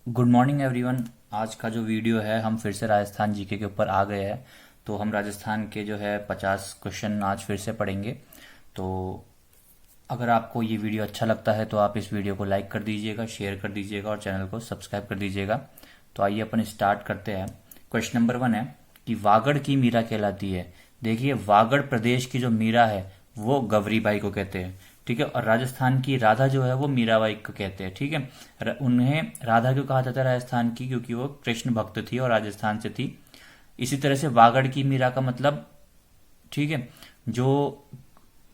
Good morning everyone. आज का जो वीडियो है हम फिर से राजस्थान जीके के ऊपर आ गए हैं। तो हम राजस्थान के जो है 50 क्वेश्चन आज फिर से पढ़ेंगे। तो अगर आपको ये वीडियो अच्छा लगता है तो आप इस वीडियो को लाइक कर दीजिएगा, शेयर कर दीजिएगा और चैनल को सब्सक्राइब कर दीजिएगा। तो आइए अपन स्टार्ट करते हैं। क्वेश्चन नंबर 1 है कि वागड़ की मीरा कहलाती है। देखिए, वागड़ प्रदेश की जो मीरा है वो गौरीबाई को कहते हैं, ठीक है। और राजस्थान की राधा जो है वो मीराबाई को कहते हैं, ठीक है। उन्हें राधा क्यों कहा जाता है राजस्थान की? क्योंकि वो कृष्ण भक्त थी और राजस्थान से थी। इसी तरह से वागड़ की मीरा का मतलब, ठीक है, जो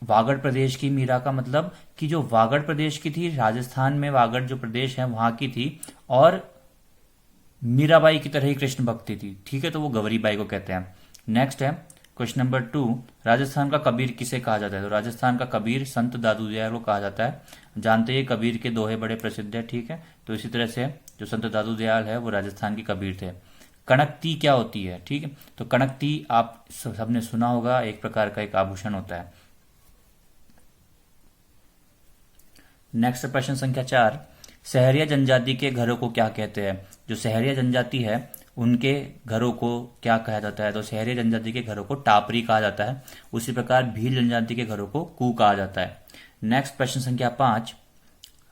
वागड़ प्रदेश की मीरा का मतलब कि जो वागड़ प्रदेश की थी, राजस्थान में वागड़ जो प्रदेश है वहां की थी और मीराबाई की तरह ही कृष्ण भक्ति थी, ठीक है। तो वो गौरीबाई को कहते हैं। नेक्स्ट है क्वेश्चन नंबर 2, राजस्थान का कबीर किसे कहा जाता है? तो राजस्थान का कबीर संत दादू दयाल को कहा जाता है। जानते हैं कबीर के दोहे बड़े प्रसिद्ध है, ठीक है। तो इसी तरह से जो संत दादू दयाल है वो राजस्थान की कबीर थे। कणकती क्या होती है? ठीक है, तो कणकती आप सबने सुना होगा, एक प्रकार का एक आभूषण होता है। नेक्स्ट प्रश्न संख्या 4, सहरिया जनजाति के घरों को क्या कहते हैं? जो सहरिया जनजाति है उनके घरों को क्या कहा जाता है? तो सहरिया जनजाति के घरों को टापरी कहा जाता है। उसी प्रकार भील जनजाति के घरों को कू कहा जाता है। नेक्स्ट प्रश्न संख्या 5,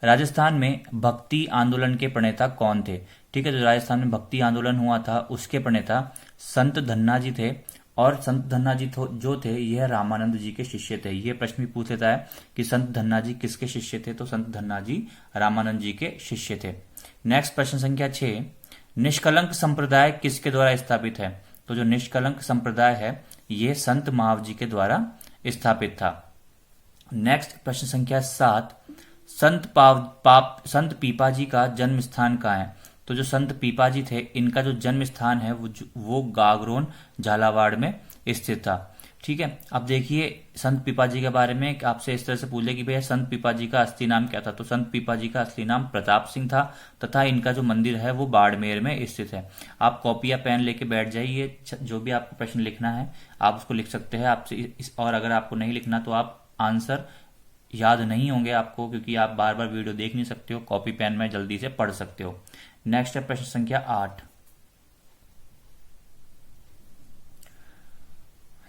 राजस्थान में भक्ति आंदोलन के प्रणेता कौन थे? ठीक है, जो राजस्थान में भक्ति आंदोलन हुआ था उसके प्रणेता संत धन्ना जी थे। और संत धन्ना जी जो थे यह रामानंद जी के शिष्य थे। यह प्रश्न भी पूछ लेता है कि संत धन्ना जी किसके शिष्य थे? तो संत धन्ना जी रामानंद जी के शिष्य थे। नेक्स्ट प्रश्न संख्या 6, निष्कलंक संप्रदाय किसके द्वारा स्थापित है? तो जो निष्कलंक संप्रदाय है यह संत महाव जी के द्वारा स्थापित था। नेक्स्ट प्रश्न संख्या 7, संत पीपा जी का जन्म स्थान कहाँ है? तो जो संत पीपा जी थे इनका जो जन्म स्थान है वो गागरोन झालावाड़ में स्थित था, ठीक है। अब देखिए, संत पीपा जी के बारे में आपसे इस तरह से पूछ ले कि भैया संत पीपा जी का असली नाम क्या था? तो संत पीपा जी का असली नाम प्रताप सिंह था तथा इनका जो मंदिर है वो बाड़मेर में स्थित है। आप कॉपी या पेन लेके बैठ जाइए, जो भी आपको प्रश्न लिखना है आप उसको लिख सकते हैं आपसे और अगर आपको नहीं लिखना तो आप आंसर याद नहीं होंगे आपको, क्योंकि आप बार बार वीडियो देख नहीं सकते हो, कॉपी पेन में जल्दी से पढ़ सकते हो। नेक्स्ट है प्रश्न संख्या 8,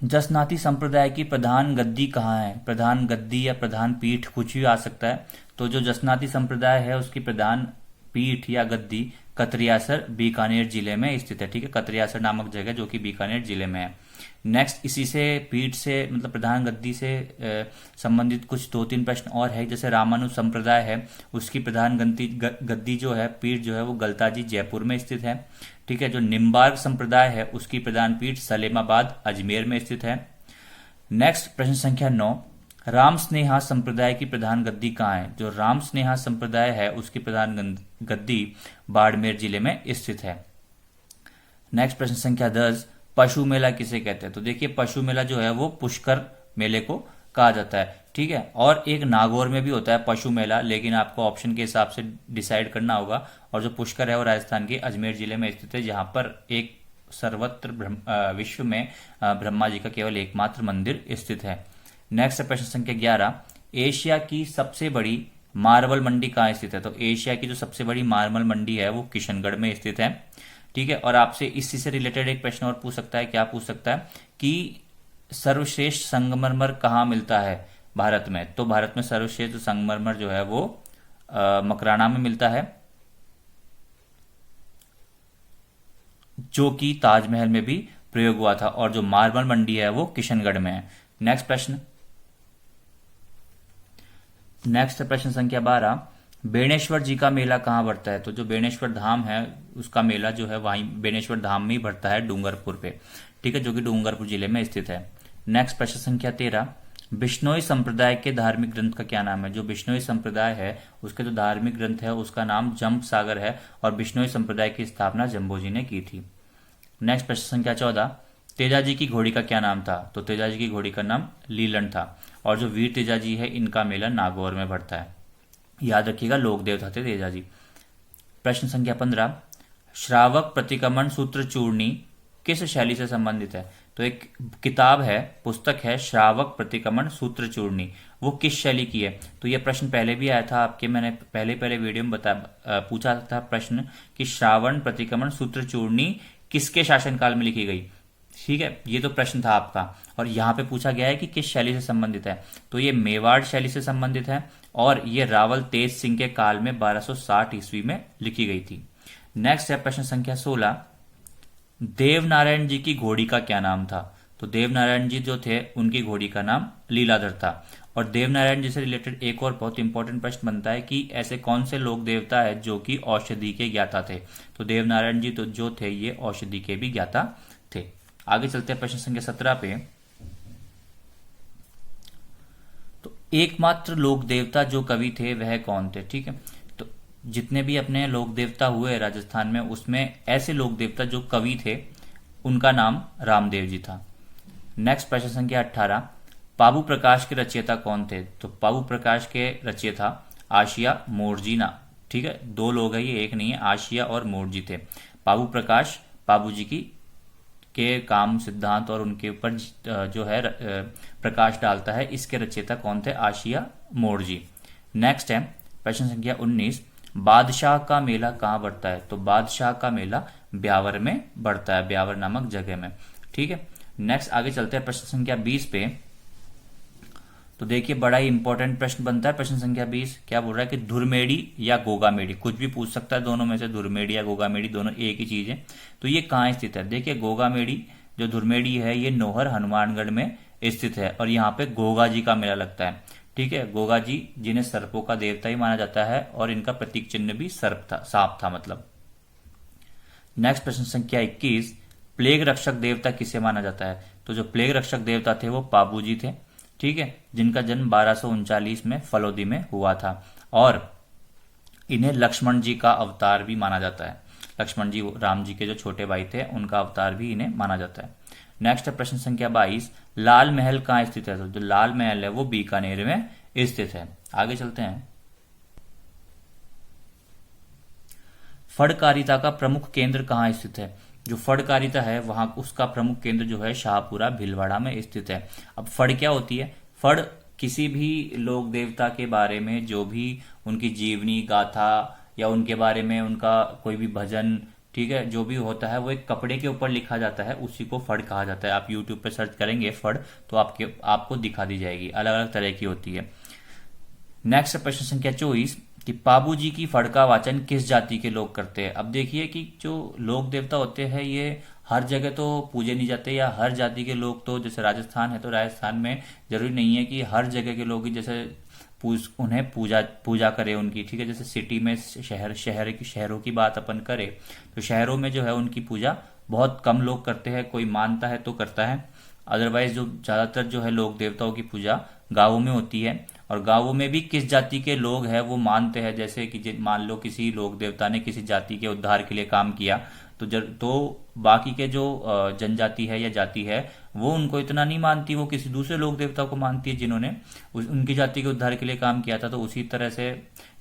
जसनाती संप्रदाय की प्रधान गद्दी कहाँ है? प्रधान गद्दी या प्रधान पीठ कुछ भी आ सकता है। तो जो जसनाती संप्रदाय है उसकी प्रधान पीठ या गद्दी कतरियासर बीकानेर जिले में स्थित है, ठीक है। कतरियासर नामक जगह जो कि बीकानेर जिले में है। नेक्स्ट इसी से पीठ से मतलब प्रधान गद्दी से संबंधित कुछ 2-3 प्रश्न और है। जैसे रामानुज संप्रदाय है उसकी प्रधान गद्दी जो है पीठ जो है वो गलताजी जयपुर में स्थित है, ठीक है। जो निम्बार्क संप्रदाय है उसकी प्रधान पीठ सलेमाबाद अजमेर में स्थित है। नेक्स्ट प्रश्न संख्या 9, राम स्नेहा संप्रदाय की प्रधान गद्दी कहाँ है? जो राम स्नेहा संप्रदाय है उसकी प्रधान गद्दी बाड़मेर जिले में स्थित है। नेक्स्ट प्रश्न संख्या 10, पशु मेला किसे कहते हैं? तो देखिए, पशु मेला जो है वो पुष्कर मेले को कहा जाता है, ठीक है। और एक नागौर में भी होता है पशु मेला, लेकिन आपको ऑप्शन के हिसाब से डिसाइड करना होगा। और जो पुष्कर है वो राजस्थान के अजमेर जिले में स्थित है, जहां पर एक सर्वत्र विश्व में ब्रह्मा जी का केवल एकमात्र मंदिर स्थित है। नेक्स्ट प्रश्न संख्या 11, एशिया की सबसे बड़ी मार्बल मंडी कहाँ स्थित है? तो एशिया की जो सबसे बड़ी मार्बल मंडी है वो किशनगढ़ में स्थित है, ठीक है। और आपसे इसी से रिलेटेड एक प्रश्न और पूछ सकता है, क्या पूछ सकता है कि सर्वश्रेष्ठ संगमरमर कहाँ मिलता है भारत में? तो भारत में सर्वश्रेष्ठ संगमरमर जो है वो मकराना में मिलता है, जो कि ताजमहल में भी प्रयोग हुआ था। और जो मार्बल मंडी है वो किशनगढ़ में है। नेक्स्ट प्रश्न, नेक्स्ट प्रश्न संख्या 12, बेणेश्वर जी का मेला कहाँ बढ़ता है? तो जो बेणेश्वर धाम है उसका मेला जो है वहीं बेणेश्वर धाम में ही बढ़ता है, डूंगरपुर पे, ठीक है, जो कि डूंगरपुर जिले में स्थित है। नेक्स्ट प्रश्न संख्या 13, बिश्नोई संप्रदाय के धार्मिक ग्रंथ का क्या नाम है? जो बिश्नोई संप्रदाय है उसके जो धार्मिक ग्रंथ है उसका नाम जंप सागर है और बिश्नोई संप्रदाय की स्थापना जम्बो जी ने की थी। नेक्स्ट प्रश्न संख्या 14, तेजाजी की घोड़ी का क्या नाम था? तो तेजाजी की घोड़ी का नाम लीलन था। और जो वीर तेजाजी है इनका मेला नागौर में बढ़ता है, याद रखिएगा, लोक देवता थे तेजाजी। प्रश्न संख्या 15, श्रावक प्रतिक्रमण सूत्र चूर्णी किस शैली से संबंधित है? तो एक किताब है, पुस्तक है श्रावक प्रतिक्रमण सूत्र चूर्णी वो किस शैली की है? तो ये प्रश्न पहले भी आया था आपके, मैंने पहले वीडियो में पूछा था प्रश्न कि श्रावण प्रतिक्रमण सूत्रचूर्णी किसके शासनकाल में लिखी गई। ठीक है, ये तो प्रश्न था आपका। और यहाँ पे पूछा गया है कि किस शैली से संबंधित है, तो ये मेवाड़ शैली से संबंधित है और ये रावल तेज सिंह के काल में 1260 ईस्वी में लिखी गई थी। नेक्स्ट है प्रश्न संख्या 16, देवनारायण जी की घोड़ी का क्या नाम था? तो देवनारायण जी जो थे उनकी घोड़ी का नाम लीलाधर था। और देवनारायण जी से रिलेटेड एक और बहुत इंपॉर्टेंट प्रश्न बनता है कि ऐसे कौन से लोक देवता है जो कि औषधि के ज्ञाता थे? तो देवनारायण जी तो जो थे ये औषधि के भी ज्ञाता थे। आगे चलते हैं प्रश्न संख्या 17 पे। तो एकमात्र लोक देवता जो कवि थे वह कौन थे? ठीक है, तो जितने भी अपने लोक देवता हुए राजस्थान में, उसमें ऐसे लोक देवता जो कवि थे उनका नाम रामदेव जी था। नेक्स्ट प्रश्न संख्या 18, पाबू प्रकाश के रचयिता कौन थे? तो पाबू प्रकाश के रचयिता आशिया मोरजीना। ठीक है, दो लोग हैं ये, एक नहीं है, आशिया और मोरजी थे। पाबू प्रकाश बाबू जी की के काम सिद्धांत और उनके ऊपर जो है प्रकाश डालता है, इसके रचयिता कौन थे? आशिया मोरजी। नेक्स्ट है प्रश्न संख्या 19, बादशाह का मेला कहाँ बढ़ता है? तो बादशाह का मेला ब्यावर में बढ़ता है, ब्यावर नामक जगह में। ठीक है, नेक्स्ट आगे चलते हैं प्रश्न संख्या 20 पे। तो देखिए बड़ा ही इंपॉर्टेंट प्रश्न बनता है प्रश्न संख्या 20। क्या बोल रहा है कि धुरमेड़ी या गोगामेड़ी, कुछ भी पूछ सकता है दोनों में से, धुरमेड़ी या गोगामेड़ी दोनों एक ही चीज है। तो ये कहाँ स्थित है? देखिए गोगामेड़ी जो धुरमेड़ी है ये नोहर हनुमानगढ़ में स्थित है और यहाँ पे गोगा जी का मेला लगता है। ठीक है, गोगा जी जिन्हें सर्पों का देवता ही माना जाता है और इनका प्रतीक चिन्ह भी सर्प था, सांप था मतलब। नेक्स्ट प्रश्न संख्या 21, प्लेग रक्षक देवता किसे माना जाता है? तो जो प्लेग रक्षक देवता थे वो पाबू जी थे। ठीक है, जिनका जन्म 1239 में फलोदी में हुआ था और इन्हें लक्ष्मण जी का अवतार भी माना जाता है। लक्ष्मण जी राम जी के जो छोटे भाई थे उनका अवतार भी इन्हें माना जाता है। नेक्स्ट है प्रश्न संख्या 22, लाल महल कहाँ स्थित है? तो जो लाल महल है वो बीकानेर में स्थित है। आगे चलते हैं। फड़कारिता का प्रमुख केंद्र कहाँ स्थित है? जो फड़कारिता है वहां उसका प्रमुख केंद्र जो है शाहपुरा भीलवाड़ा में स्थित है। अब फड़ क्या होती है? फड़ किसी भी लोक देवता के बारे में जो भी उनकी जीवनी गाथा या उनके बारे में उनका कोई भी भजन, ठीक है, जो भी होता है वो एक कपड़े के ऊपर लिखा जाता है, उसी को फड़ कहा जाता है। आप यूट्यूब पे सर्च करेंगे फड़ तो आपको दिखा दी जाएगी, अलग अलग तरह की होती है। नेक्स्ट प्रश्न संख्या 24 कि पाबू जी की फड़ का वाचन किस जाति के लोग करते हैं? अब देखिए कि जो लोक देवता होते हैं ये हर जगह तो पूजे नहीं जाते, या हर जाति के लोग, तो जैसे राजस्थान है तो राजस्थान में जरूरी नहीं है कि हर जगह के लोग ही जैसे उन्हें पूजा करे उनकी। ठीक है, जैसे सिटी में शहरों की बात अपन करें तो शहरों में जो है उनकी पूजा बहुत कम लोग करते हैं, कोई मानता है तो करता है, अदरवाइज जो ज्यादातर जो है लोक देवताओं की पूजा गांवों में होती है। और गांवों में भी किस जाति के लोग हैं वो मानते हैं, जैसे कि मान लो किसी लोक देवता ने किसी जाति के उद्धार के लिए काम किया तो बाकी के जो जनजाति है या जाति है वो उनको इतना नहीं मानती, वो किसी दूसरे लोक देवता को मानती है जिन्होंने उनकी जाति के उद्धार के लिए काम किया था। तो उसी तरह से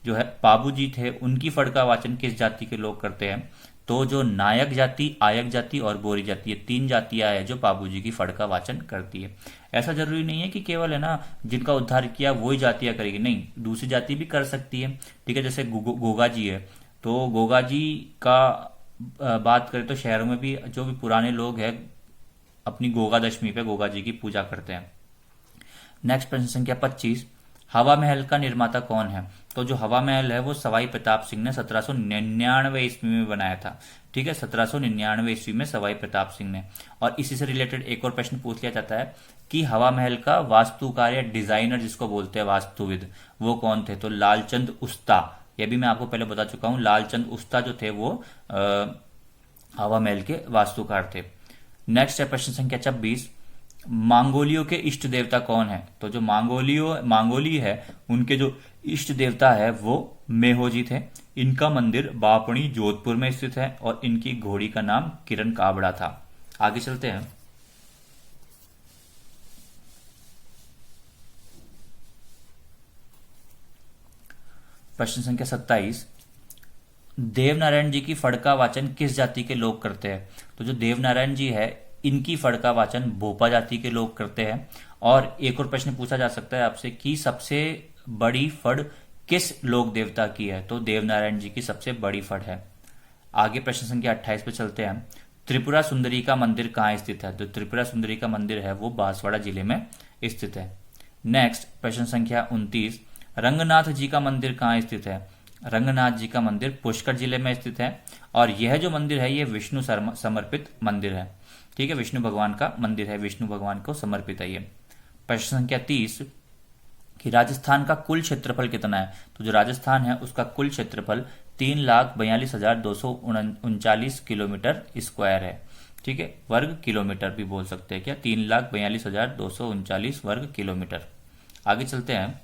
जो है पाबू जी थे उनकी फड़ का वाचन किस जाति के लोग करते हैं? तो जो नायक जाति, आयक जाति और बोरी जाति, ये तीन जातियां हैं जो पाबू जी की फड़ का वाचन करती है। ऐसा जरूरी नहीं है कि केवल है ना जिनका उद्धार किया वही जातियां करेगी, नहीं, दूसरी जाति भी कर सकती है। ठीक है, जैसे गोगा जी है तो गोगा जी का बात करें तो शहरों में भी जो भी पुराने लोग हैं अपनी गोगा दशमी पे गोगा जी की पूजा करते हैं। नेक्स्ट प्रश्न संख्या 25, हवा महल का निर्माता कौन है? तो जो हवा महल है वो सवाई प्रताप सिंह ने 1799 ईस्वी में बनाया था। ठीक है, 1799 ईस्वी में सवाई प्रताप सिंह ने। और इसी से रिलेटेड एक और प्रश्न पूछ लिया जाता है कि हवा महल का वास्तुकार या डिजाइनर जिसको बोलते हैं वास्तुविद, वो कौन थे? तो लालचंद उस्ता। यह भी मैं आपको पहले बता चुका हूं, लालचंद उस्ता जो थे वो हवा महल के वास्तुकार थे। नेक्स्ट है प्रश्न संख्या 26, मांगोलियों के इष्ट देवता कौन है? तो जो मांगोली है उनके जो इष्ट देवता है वो मेहोजी थे। इनका मंदिर बापणी जोधपुर में स्थित है और इनकी घोड़ी का नाम किरण काबड़ा था। आगे चलते हैं। प्रश्न संख्या 27, देवनारायण जी की फड़ का वाचन किस जाति के लोग करते हैं? तो जो देवनारायण जी है इनकी फड़ का वाचन भोपा जाति के लोग करते हैं। और एक और प्रश्न पूछा जा सकता है आपसे कि सबसे बड़ी फड़ किस लोक देवता की है, तो देवनारायण जी की सबसे बड़ी फड़ है। आगे प्रश्न संख्या 28 पे चलते हैं। त्रिपुरा सुंदरी का मंदिर कहाँ स्थित है, तो त्रिपुरा सुंदरी का मंदिर है वो बांसवाड़ा जिले में स्थित है। नेक्स्ट प्रश्न संख्या 29, रंगनाथ जी का मंदिर कहाँ स्थित है, रंगनाथ जी का मंदिर पुष्कर जिले में स्थित है। और यह जो मंदिर है ये विष्णु समर्पित मंदिर है, ठीक है, विष्णु भगवान का मंदिर है, विष्णु भगवान को समर्पित है ये। प्रश्न संख्या 30 कि राजस्थान का कुल क्षेत्रफल कितना है, तो जो राजस्थान है उसका कुल क्षेत्रफल 3,42,239 किलोमीटर स्क्वायर है, ठीक है, वर्ग किलोमीटर भी बोल सकते हैं क्या, 3,42,239 वर्ग किलोमीटर। आगे चलते हैं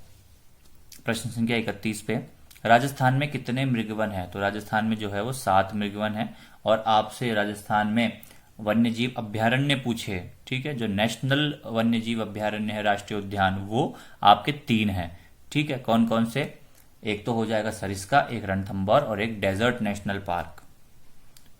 प्रश्न संख्या 31 पे, राजस्थान में कितने मृगवन है, तो राजस्थान में जो है वो 7 मृगवन है। और आपसे राजस्थान में वन्यजीव अभ्यारण्य पूछे, ठीक है, जो नेशनल वन्यजीव अभ्यारण्य है, राष्ट्रीय उद्यान, वो आपके 3 हैं, ठीक है, कौन कौन से, एक तो हो जाएगा सरिस्का, एक रणथंभौर और एक डेजर्ट नेशनल पार्क।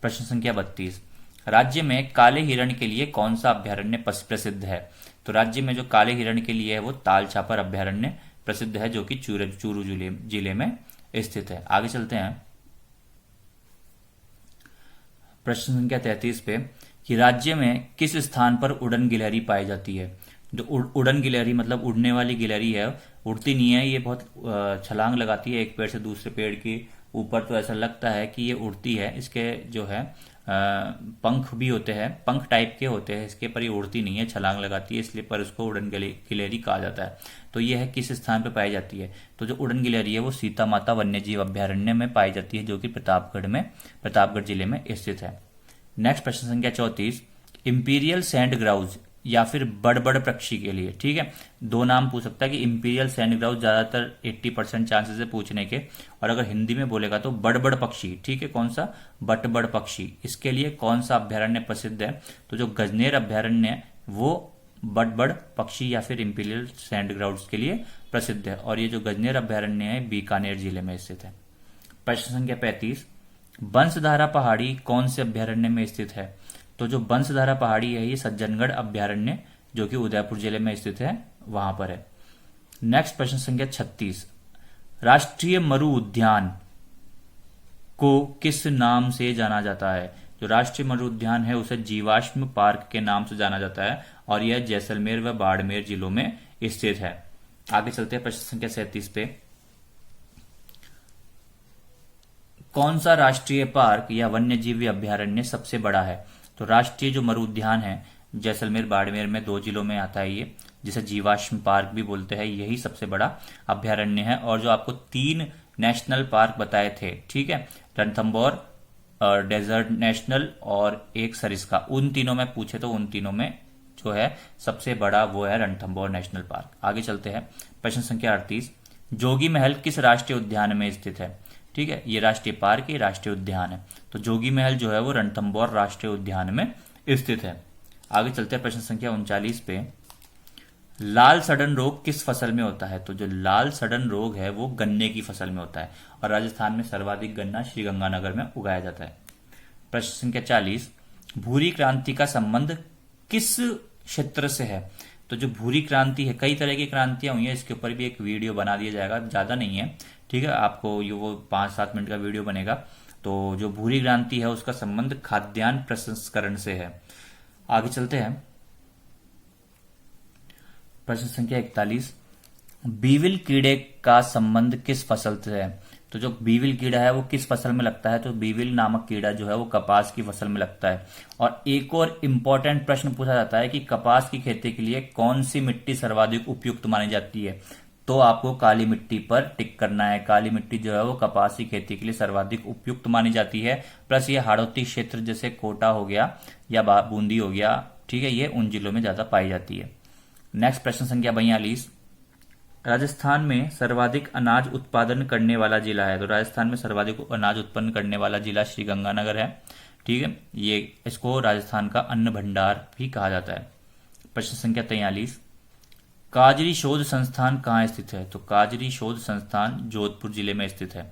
प्रश्न संख्या 32, राज्य में काले हिरण के लिए कौन सा अभ्यारण्य प्रसिद्ध है, तो राज्य में जो काले हिरण के लिए है वो ताल छापर अभ्यारण्य प्रसिद्ध है, जो कि चूरू जिले में स्थित है। आगे चलते हैं प्रश्न संख्या 33 पे कि राज्य में किस स्थान पर उड़न गिलहरी पाई जाती है, जो उड़न गिलहरी मतलब उड़ने वाली गिलहरी है, उड़ती नहीं है, ये बहुत छलांग लगाती है एक पेड़ से दूसरे पेड़ के ऊपर, तो ऐसा लगता है कि ये उड़ती है। इसके जो है पंख भी होते हैं, पंख टाइप के होते हैं इसके, पर ये उड़ती नहीं है, छलांग लगाती है, इसलिए पर उसको उड़न गिलहरी कहा जाता है। तो ये है किस स्थान पर पाई जाती है, तो जो उड़न गिलहरी है वो सीता माता वन्यजीव अभ्यारण्य में पाई जाती है, जो कि प्रतापगढ़ जिले में स्थित है। नेक्स्ट प्रश्न संख्या 34, इंपीरियल सैंड ग्राउज या फिर बड़बड़ पक्षी के लिए, ठीक है, 2 नाम पूछ सकता है कि इंपीरियल सैंड ग्राउज ज्यादातर 80% चांसेस है पूछने के, और अगर हिंदी में बोलेगा तो बड़बड़ पक्षी, ठीक है, कौन सा, बटबड़ पक्षी, इसके लिए कौन सा अभ्यारण्य प्रसिद्ध है, तो जो गजनेर अभ्यारण्य है वो बटबड़ पक्षी या फिर इंपीरियल सैंड ग्राउज के लिए प्रसिद्ध है, और ये जो गजनेर अभ्यारण्य है बीकानेर जिले में स्थित है। प्रश्न संख्या 35, बंसधारा पहाड़ी कौन से अभ्यारण्य में स्थित है, तो जो बंसधारा पहाड़ी है ये सज्जनगढ़ अभ्यारण्य, जो कि उदयपुर जिले में स्थित है, वहां पर है। नेक्स्ट प्रश्न संख्या 36, राष्ट्रीय मरु उद्यान को किस नाम से जाना जाता है, जो राष्ट्रीय मरु उद्यान है उसे जीवाश्म पार्क के नाम से जाना जाता है, और यह जैसलमेर व बाड़मेर जिलों में स्थित है। आगे चलते हैं प्रश्न संख्या 37 पे, कौन सा राष्ट्रीय पार्क या वन्यजीव अभ्यारण्य सबसे बड़ा है, तो राष्ट्रीय जो मरु उद्यान है जैसलमेर बाड़मेर में 2 जिलों में आता है ये, जिसे जीवाश्म पार्क भी बोलते हैं, यही सबसे बड़ा अभ्यारण्य है। और जो आपको 3 नेशनल पार्क बताए थे, ठीक है, रणथंभौर और डेजर्ट नेशनल और एक सरिस्का, उन तीनों में पूछे तो उन तीनों में जो है सबसे बड़ा वो है रणथंभौर नेशनल पार्क। आगे चलते हैं प्रश्न संख्या 38, जोगी महल किस राष्ट्रीय उद्यान में स्थित है, ठीक है, ये राष्ट्रीय पार्क, ये राष्ट्रीय उद्यान है, तो जोगी महल जो है वो रणथंभौर राष्ट्रीय उद्यान में स्थित है। आगे चलते हैं प्रश्न संख्या 39 पे, लाल सड़न रोग किस फसल में होता है, तो जो लाल सड़न रोग है वो गन्ने की फसल में होता है, और राजस्थान में सर्वाधिक गन्ना श्रीगंगानगर में उगाया जाता है। प्रश्न संख्या 40, भूरी क्रांति का संबंध किस क्षेत्र से है, तो जो भूरी क्रांति है, कई तरह की क्रांतियां हुई है, इसके ऊपर भी एक वीडियो बना दिया जाएगा, ज्यादा नहीं है, ठीक है, आपको ये वो 5-7 मिनट का वीडियो बनेगा। तो जो भूरी क्रांति है उसका संबंध खाद्यान्न प्रसंस्करण से है। आगे चलते हैं प्रश्न संख्या 41, बीविल कीड़े का संबंध किस फसल से है, तो जो बीविल कीड़ा है वो किस फसल में लगता है, तो बीविल नामक कीड़ा जो है वो कपास की फसल में लगता है। और एक और इम्पोर्टेंट प्रश्न पूछा जाता है कि कपास की खेती के लिए कौन सी मिट्टी सर्वाधिक उपयुक्त मानी जाती है, तो आपको काली मिट्टी पर टिक करना है। काली मिट्टी जो है वो कपास की खेती के लिए सर्वाधिक उपयुक्त मानी जाती है। प्लस ये हाड़ौती क्षेत्र जैसे कोटा हो गया या बूंदी हो गया, ठीक है, ये उन जिलों में ज्यादा पाई जाती है। नेक्स्ट प्रश्न संख्या 42, राजस्थान में सर्वाधिक अनाज उत्पादन करने वाला जिला है, तो राजस्थान में सर्वाधिक अनाज उत्पन्न करने वाला जिला श्रीगंगानगर है, ठीक है, ये इसको राजस्थान का अन्न भंडार भी कहा जाता है। प्रश्न संख्या 43, काजरी शोध संस्थान कहाँ स्थित है, तो काजरी शोध संस्थान जोधपुर जिले में स्थित है।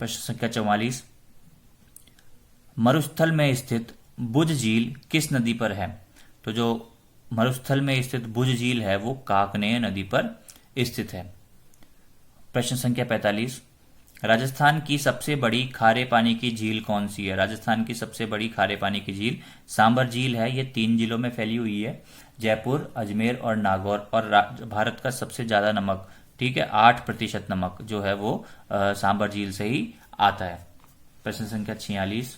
प्रश्न संख्या 44, मरुस्थल में स्थित बुज झील किस नदी पर है? तो जो मरुस्थल में स्थित बुज झील है वो काकनेय नदी पर स्थित है। प्रश्न संख्या 45, राजस्थान की सबसे बड़ी खारे पानी की झील कौन सी है? राजस्थान की सबसे बड़ी खारे पानी की झील सांबर झील है। ये 3 जिलों में फैली हुई है, जयपुर, अजमेर और नागौर। और भारत का सबसे ज्यादा नमक, ठीक है, 8% नमक जो है वो सांबर झील से ही आता है। प्रश्न संख्या 46,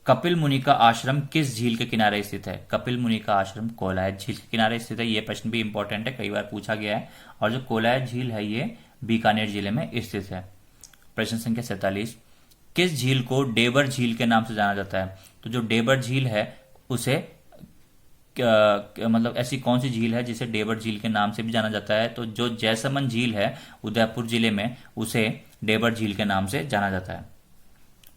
कपिल मुनि का आश्रम किस झील के किनारे स्थित है? कपिल मुनि का आश्रम कोलायत झील के किनारे स्थित है। ये प्रश्न भी इंपॉर्टेंट है, कई बार पूछा गया है। और जो कोलायत झील है ये बीकानेर जिले में स्थित है। प्रश्न संख्या 47, किस झील को डेबर झील के नाम से जाना जाता है? तो जो डेबर झील है उसे मतलब ऐसी कौन सी झील है जिसे डेबर झील के नाम से भी जाना जाता है? तो जो जैसमंद झील है उदयपुर जिले में, उसे डेबर झील के नाम से जाना जाता है।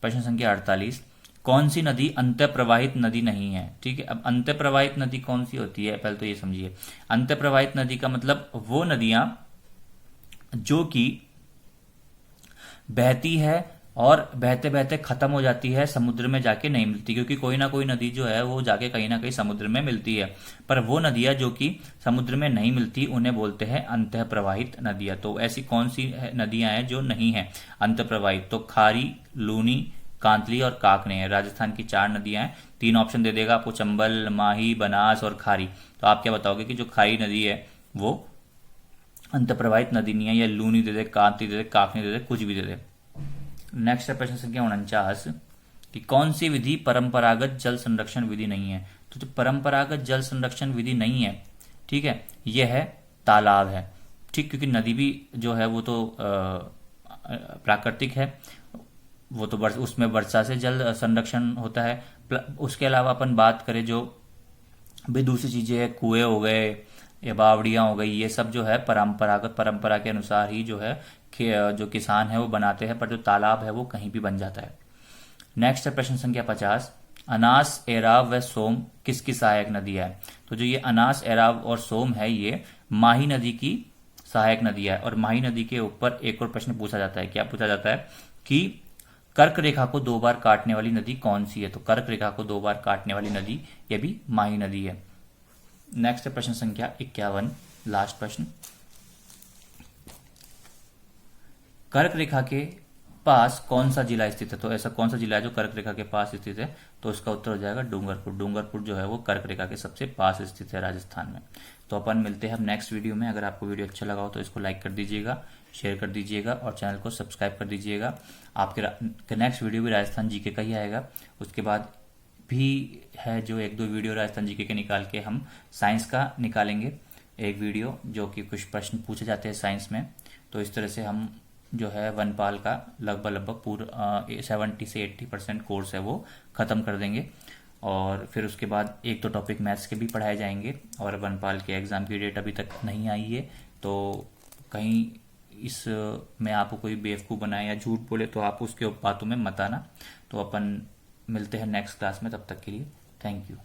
प्रश्न संख्या 48, कौन सी नदी अंतः प्रवाहित नदी नहीं है? ठीक है, अब अंतः प्रवाहित नदी कौन सी होती है पहले तो ये समझिए। अंतः प्रवाहित नदी का मतलब वो नदियां जो कि बहती है और बहते बहते खत्म हो जाती है, समुद्र में जाके नहीं मिलती, क्योंकि कोई ना कोई नदी जो है वो जाके कहीं ना कहीं समुद्र में मिलती है। पर वो नदियां जो कि समुद्र में नहीं मिलती उन्हें बोलते हैं अंतः प्रवाहित नदियां। तो ऐसी कौन सी नदियां हैं जो नहीं है अंतः प्रवाहित? तो खारी, लूनी, कांतली और काकने। राजस्थान की 4 नदियां हैं। 3 ऑप्शन दे देगा आपको, चंबल, माही, बनास और खारी। तो आप क्या बताओगे कि जो खारी नदी है वो अंतः प्रवाहित नदी नहीं है, या लूनी दे दे, कांतली दे दे, काकनी दे दे, कुछ भी दे दे। नेक्स्ट है प्रश्न संख्या 49, कि कौन सी विधि परंपरागत जल संरक्षण विधि नहीं है? तो जो परंपरागत जल संरक्षण विधि नहीं है, ठीक है, यह है तालाब है। ठीक, क्योंकि नदी भी जो है वो तो प्राकृतिक है, वो तो उसमें वर्षा से जल संरक्षण होता है। उसके अलावा अपन बात करें जो भी दूसरी चीजें है, कुएं हो गए या बावड़ियां हो गई, ये सब जो है परंपरागत, परंपरा के अनुसार ही जो है जो किसान है वो बनाते हैं, पर जो तालाब है वो कहीं भी बन जाता है। नेक्स्ट है प्रश्न संख्या 50, अनास, एराव व सोम किसकी सहायक नदी है? तो जो ये अनास, एराव और सोम है ये माही नदी की सहायक नदी है। और माही नदी के ऊपर एक और प्रश्न पूछा जाता है, क्या पूछा जाता है कि कर्क रेखा को 2 बार काटने वाली नदी कौन सी है? तो कर्क रेखा को 2 बार काटने वाली नदी ये भी माही नदी है। नेक्स्ट है प्रश्न संख्या 51, लास्ट प्रश्न, कर्क रेखा के पास कौन सा जिला स्थित है? तो ऐसा कौन सा जिला है जो कर्क रेखा के पास स्थित है? तो उसका उत्तर हो जाएगा डूंगरपुर। डूंगरपुर जो है वो कर्क रेखा के सबसे पास स्थित है राजस्थान में। तो अपन मिलते हैं नेक्स्ट वीडियो में। अगर आपको वीडियो अच्छा लगा हो तो इसको लाइक कर दीजिएगा, शेयर कर दीजिएगा और चैनल को सब्सक्राइब कर दीजिएगा। आपके नेक्स्ट वीडियो भी राजस्थान जीके का ही आएगा। उसके बाद भी है जो 1-2 वीडियो राजस्थान जीके के निकाल के हम साइंस का निकालेंगे एक वीडियो, जो कि कुछ प्रश्न पूछे जाते हैं साइंस में। तो इस तरह से हम जो है वनपाल का लगभग पूरा 70 से 80% कोर्स है वो खत्म कर देंगे। और फिर उसके बाद 1-2 टॉपिक मैथ्स के भी पढ़ाए जाएंगे। और वनपाल के एग्जाम की डेट अभी तक नहीं आई है, तो कहीं इस में आपको कोई बेवकूफ़ बनाए या झूठ बोले तो आप उसके बातों में मत आना। तो अपन मिलते हैं नेक्स्ट क्लास में, तब तक के लिए थैंक यू।